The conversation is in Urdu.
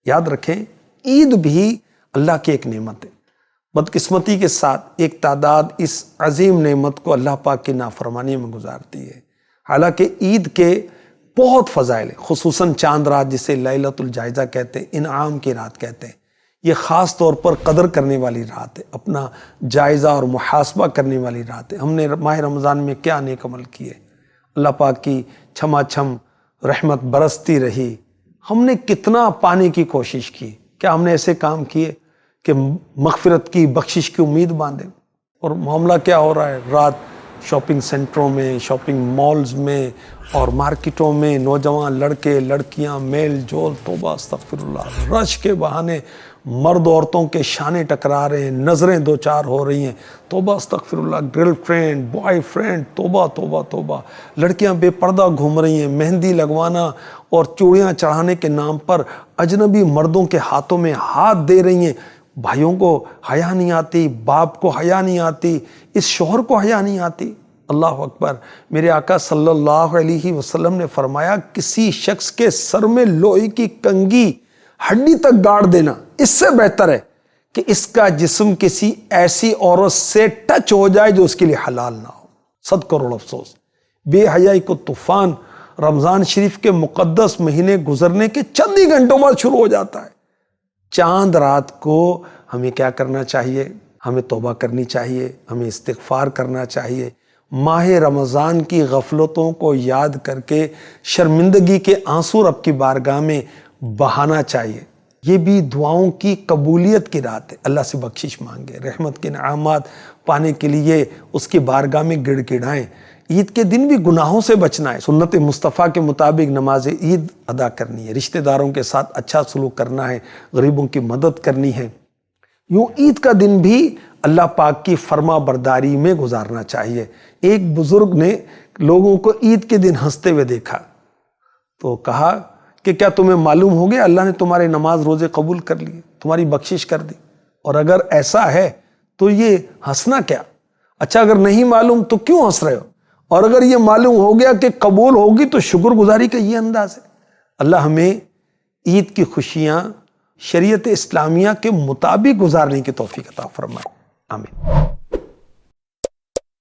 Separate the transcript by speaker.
Speaker 1: یاد رکھیں عید بھی اللہ کی ایک نعمت ہے. بدقسمتی کے ساتھ ایک تعداد اس عظیم نعمت کو اللہ پاک کی نافرمانی میں گزارتی ہے. حالانکہ عید کے بہت فضائل ہیں، خصوصاً چاند رات جسے لیلۃ الجائزہ کہتے ہیں، انعام کی رات کہتے ہیں. یہ خاص طور پر قدر کرنے والی رات ہے، اپنا جائزہ اور محاسبہ کرنے والی رات ہے. ہم نے ماہ رمضان میں کیا نیک عمل کیے، اللہ پاک کی چھما چھم رحمت برستی رہی. ہم نے کتنا پانے کی کوشش کی، کیا ہم نے ایسے کام کیے کہ مغفرت کی بخشش کی امید باندھیں؟ اور معاملہ کیا ہو رہا ہے، رات شاپنگ سینٹروں میں، شاپنگ مالز میں اور مارکیٹوں میں نوجوان لڑکے لڑکیاں میل جول، توبہ استغفر اللہ، رش کے بہانے مرد عورتوں کے شانے ٹکرا رہے ہیں، نظریں دو چار ہو رہی ہیں، توبہ استغفر اللہ، گرل فرینڈ بوائے فرینڈ، توبہ توبہ توبہ. لڑکیاں بے پردہ گھوم رہی ہیں، مہندی لگوانا اور چوڑیاں چڑھانے کے نام پر اجنبی مردوں کے ہاتھوں میں ہاتھ دے رہی ہیں. بھائیوں کو حیا نہیں آتی، باپ کو حیا نہیں آتی، اس شوہر کو حیا نہیں آتی. اللہ اکبر. میرے آقا صلی اللہ علیہ وسلم نے فرمایا کسی شخص کے سر میں لوہے کی کنگھی ہڈی تک گاڑ دینا اس سے بہتر ہے کہ اس کا جسم کسی ایسی عورت سے ٹچ ہو جائے جو اس کے لیے حلال نہ ہو. 100 کروڑ افسوس. بے حیائی کو طوفان رمضان شریف کے مقدس مہینے گزرنے کے چند ہی گھنٹوں بعد شروع ہو جاتا ہے. چاند رات کو ہمیں کیا کرنا چاہیے؟ ہمیں توبہ کرنی چاہیے، ہمیں استغفار کرنا چاہیے، ماہ رمضان کی غفلتوں کو یاد کر کے شرمندگی کے آنسو رب کی بارگاہ میں بہانا چاہیے. یہ بھی دعاؤں کی قبولیت کی رات ہے. اللہ سے بخشش مانگے، رحمت کے انعامات پانے کے لیے اس کی بارگاہ میں گڑ گڑائیں. عید کے دن بھی گناہوں سے بچنا ہے، سنت مصطفیٰ کے مطابق نماز عید ادا کرنی ہے، رشتہ داروں کے ساتھ اچھا سلوک کرنا ہے، غریبوں کی مدد کرنی ہے. یوں عید کا دن بھی اللہ پاک کی فرما برداری میں گزارنا چاہیے. ایک بزرگ نے لوگوں کو عید کے دن ہنستے ہوئے دیکھا تو کہا کہ کیا تمہیں معلوم ہو گیا اللہ نے تمہارے نماز روزے قبول کر لیے، تمہاری بخشش کر دی؟ اور اگر ایسا ہے تو یہ ہنسنا کیا؟ اچھا اگر نہیں معلوم تو کیوں ہنس رہے ہو؟ اور اگر یہ معلوم ہو گیا کہ قبول ہوگی تو شکر گزاری کا یہ انداز ہے. اللہ ہمیں عید کی خوشیاں شریعت اسلامیہ کے مطابق گزارنے کی توفیق عطا فرمائے. آمین.